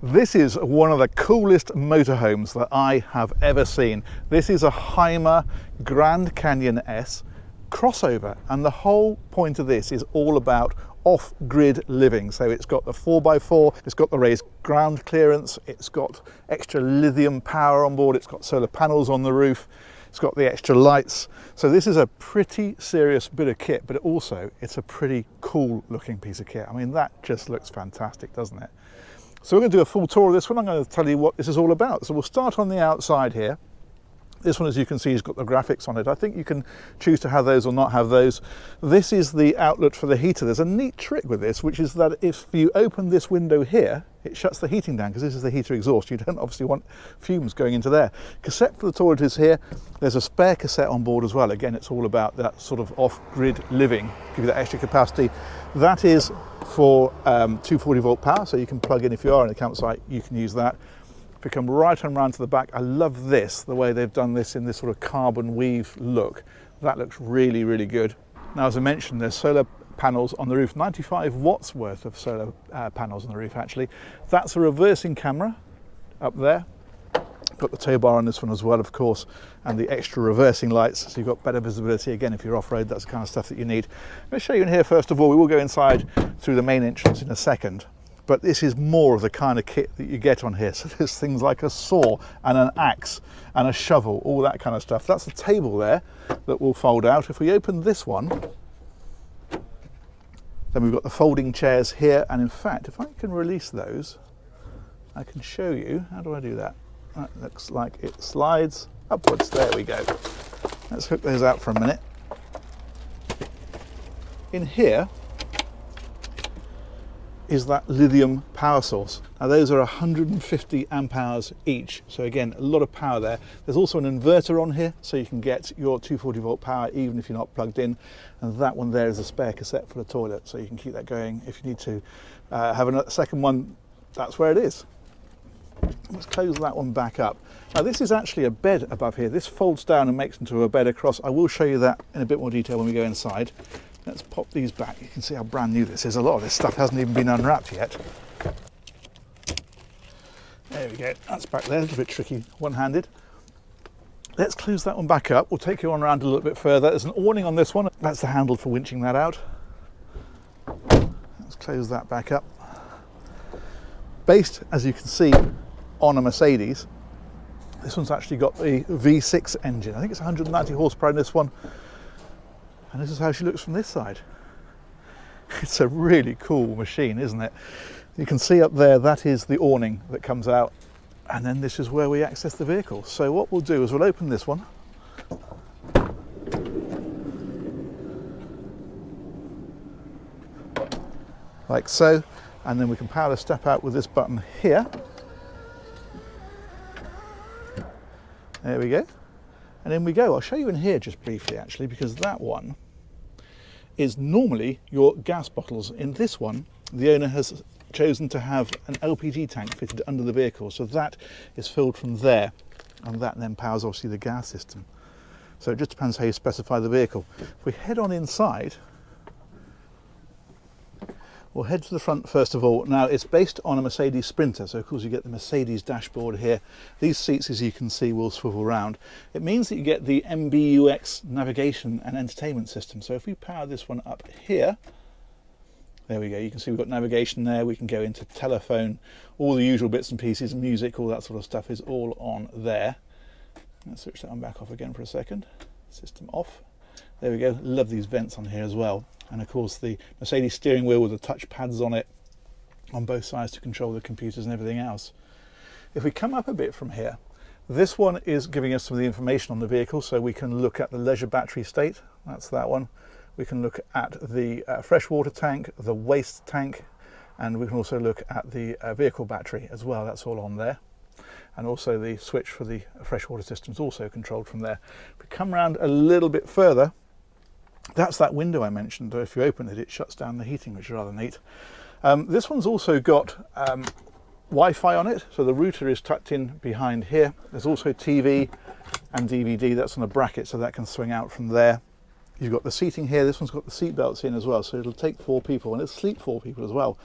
This is one of the coolest motorhomes that I have ever seen. This is a HYMER Grand Canyon S crossover, and the whole point of this is all about off-grid living. So it's got the 4x4, it's got the raised ground clearance, it's got extra lithium power on board, it's got solar panels on the roof, it's got the extra lights. So this is a pretty serious bit of kit, but also it's a pretty cool looking piece of kit. I mean, that just looks fantastic, doesn't it? So we're going to do a full tour of this one. I'm going to tell you what this is all about. So we'll start on the outside here. This one, as you can see, has got the graphics on it. I think you can choose to have those or not have those. This is the outlet for the heater. There's a neat trick with this, which is that if you open this window here, it shuts the heating down, because this is the heater exhaust. You don't obviously want fumes going into there. Cassette for the toilet is here. There's a spare cassette on board as well. Again, it's all about that sort of off-grid living, give you that extra capacity. That is for 240 volt power, so you can plug in if you are in a campsite, you can use that. If we come right on round to the back, I love this, the way they've done this in this sort of carbon weave look. That looks really, really good. Now, as I mentioned, there's solar panels on the roof, 95 watts worth of solar panels on the roof actually. That's a reversing camera up there. Got the tow bar on this one as well, of course, and the extra reversing lights, so you've got better visibility. Again, if you're off-road, that's the kind of stuff that you need. Let me show you in here first of all. We will go inside through the main entrance in a second, but this is more of the kind of kit that you get on here. So there's things like a saw and an axe and a shovel, all that kind of stuff. That's a table there that will fold out. If we open this one, then we've got the folding chairs here, and in fact, if I can release those, I can show you. How do I do that? That looks like it slides upwards. There we go. Let's hook those out for a minute. In here is that lithium power source. Now those are 150 amp hours each. So again, a lot of power there. There's also an inverter on here, so you can get your 240 volt power even if you're not plugged in. And that one there is a spare cassette for the toilet, so you can keep that going if you need to have a second one. That's where it is. Let's close that one back up. Now this is actually a bed above here. This folds down and makes into a bed across. I will show you that in a bit more detail when we go inside. Let's pop these back. You can see how brand new this is. A lot of this stuff hasn't even been unwrapped yet. There we go. That's back there, a little bit tricky one-handed. Let's close that one back up. We'll take you on around a little bit further. There's an awning on this one. That's the handle for winching that out. Let's close that back up. Based, as you can see, on a Mercedes. This one's actually got the V6 engine. I think it's 190 horsepower in this one. And this is how she looks from this side. It's a really cool machine, isn't it? You can see up there, that is the awning that comes out. And then this is where we access the vehicle. So what we'll do is we'll open this one. Like so. And then we can power the step out with this button here. There we go. And in we go. I'll show you in here just briefly actually, because that one is normally your gas bottles. In this one, the owner has chosen to have an LPG tank fitted under the vehicle. So that is filled from there, and that then powers obviously the gas system. So it just depends how you specify the vehicle. If we head on inside, we'll head to the front first of all. Now it's based on a Mercedes Sprinter, so of course you get the Mercedes dashboard here. These seats, as you can see, will swivel round. It means that you get the MBUX navigation and entertainment system. So if we power this one up here, there we go, you can see we've got navigation there. We can go into telephone, all the usual bits and pieces, music, all that sort of stuff is all on there. Let's switch that one back off again for a second. System off. There we go. Love these vents on here as well. And of course the Mercedes steering wheel with the touch pads on it on both sides to control the computers and everything else. If we come up a bit from here, this one is giving us some of the information on the vehicle, so we can look at the leisure battery state. That's that one. We can look at the freshwater tank, the waste tank, and we can also look at the vehicle battery as well. That's all on there. And also the switch for the freshwater system is also controlled from there. If we come around a little bit further, that's that window I mentioned. If you open it, it shuts down the heating, which is rather neat. This one's also got Wi-Fi on it, so the router is tucked in behind here. There's also TV and DVD. That's on a bracket, so that can swing out from there. You've got the seating here. This one's got the seat belts in as well, so it'll take 4 people, and it'll sleep 4 people as well.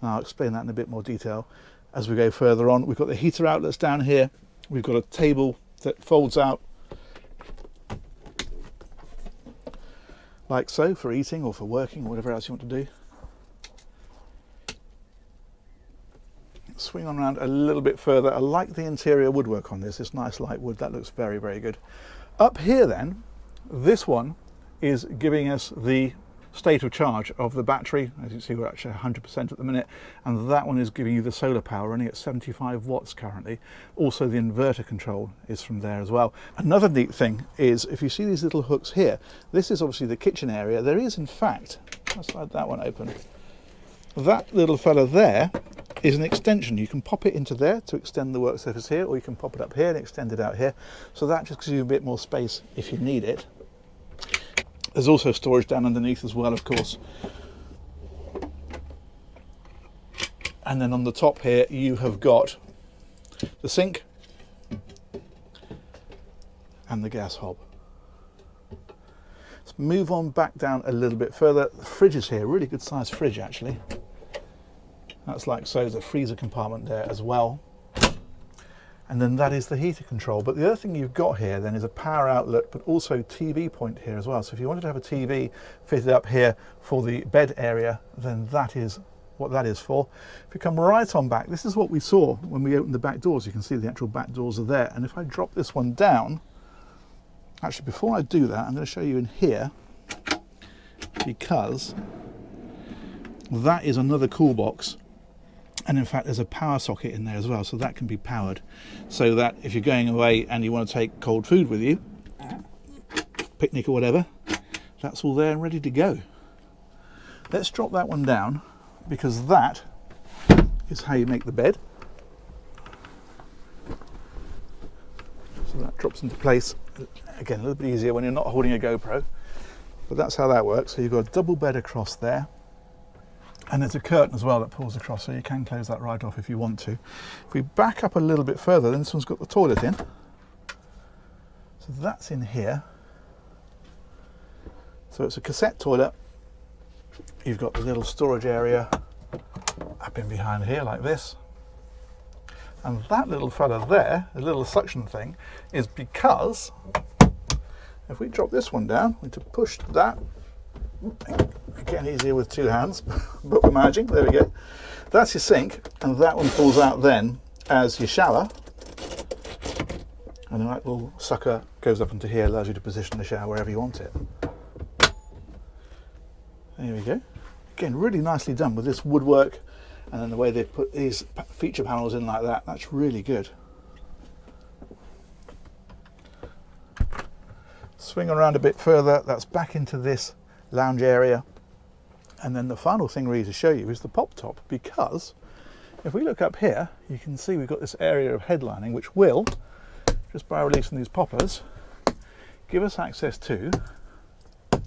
And I'll explain that in a bit more detail. as we go further on. We've got the heater outlets down here. We've got a table that folds out like so for eating or for working or whatever else you want to do. Swing on around a little bit further. I like the interior woodwork on this. It's nice light wood. That looks very, very good. Up here then, this one is giving us the state of charge of the battery. As you can see, we're actually 100% at the minute, and that one is giving you the solar power, running at 75 watts currently. Also the inverter control is from there as well. Another neat thing is, if you see these little hooks here, this is obviously the kitchen area. There is in fact, let's slide that one open, that little fella there is an extension. You can pop it into there to extend the work surface here, or you can pop it up here and extend it out here. So that just gives you a bit more space if you need it. There's also storage down underneath as well, of course. And then on the top here, you have got the sink and the gas hob. Let's move on back down a little bit further. The fridge is here, really good sized fridge actually. That's like so. There's a freezer compartment there as well. And then that is the heater control. But the other thing you've got here then is a power outlet, but also TV point here as well. So if you wanted to have a TV fitted up here for the bed area, then that is what that is for. If you come right on back, this is what we saw when we opened the back doors. You can see the actual back doors are there. And if I drop this one down, actually before I do that, I'm going to show you in here, because that is another cool box. And in fact, there's a power socket in there as well, so that can be powered. So that if you're going away and you want to take cold food with you, picnic or whatever, that's all there and ready to go. Let's drop that one down, because that is how you make the bed. So that drops into place. Again, a little bit easier when you're not holding a GoPro, but that's how that works. So you've got a double bed across there. And there's a curtain as well that pulls across, so you can close that right off if you want to. If we back up a little bit further, then this one's got the toilet in. So that's in here. So it's a cassette toilet. You've got the little storage area up in behind here like this. And that little fella there, the little suction thing, is because if we drop this one down, we need to push that. Again, easier with two hands, but we're managing. There we go. That's your sink, and that one pulls out then as your shower. And that little sucker goes up into here, allows you to position the shower wherever you want it. There we go. Again, really nicely done with this woodwork, and then the way they put these feature panels in like that, that's really good. Swing around a bit further, that's back into this lounge area. And then the final thing really to show you is the pop top, because if we look up here, you can see we've got this area of headlining, which will, just by releasing these poppers, give us access to the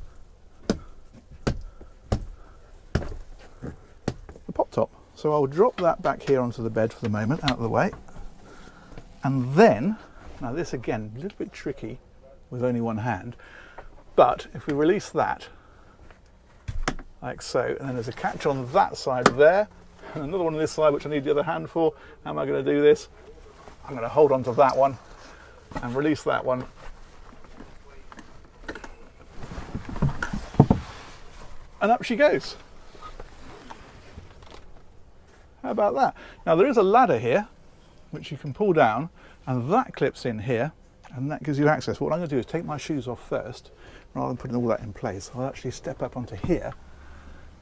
pop top. So I'll drop that back here onto the bed for the moment, out of the way. And then, now this again, a little bit tricky with only one hand, but if we release that, like so, and then there's a catch on that side there, and another one on this side which I need the other hand for. How am I going to do this? I'm going to hold on to that one and release that one. And up she goes. How about that? Now there is a ladder here which you can pull down, and that clips in here, and that gives you access. What I'm going to do is take my shoes off first, rather than putting all that in place. I'll actually step up onto here,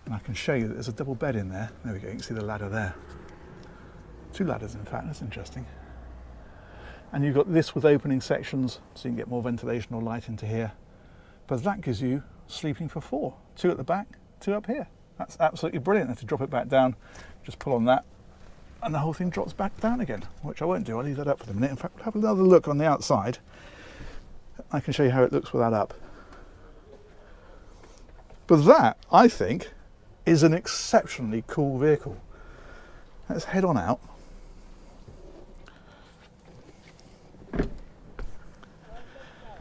and I can show you that there's a double bed in there. There we go, you can see the ladder there. Two ladders in fact, that's interesting. And you've got this with opening sections, so you can get more ventilation or light into here. But that gives you sleeping for four. Two at the back, two up here. That's absolutely brilliant. And to drop it back down, just pull on that, and the whole thing drops back down again, which I won't do, I'll leave that up for the minute. In fact, we'll have another look on the outside. I can show you how it looks with that up. But that, I think, is an exceptionally cool vehicle. Let's head on out.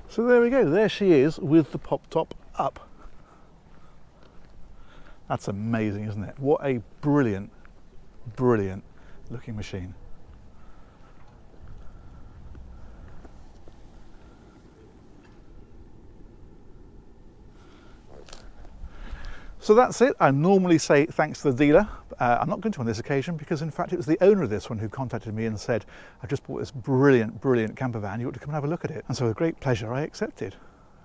So there we go, there she is with the pop top up. That's amazing, isn't it? What a brilliant, brilliant looking machine. So that's it. I normally say thanks to the dealer. I'm not going to on this occasion because in fact it was the owner of this one who contacted me and said, I've just bought this brilliant camper van, you ought to come and have a look at it. And so with great pleasure I accepted.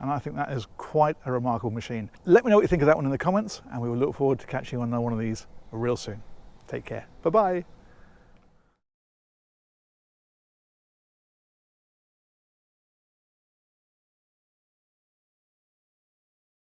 And I think that is quite a remarkable machine. Let me know what you think of that one in the comments, and we will look forward to catching you on one of these real soon. Take care. Bye-bye.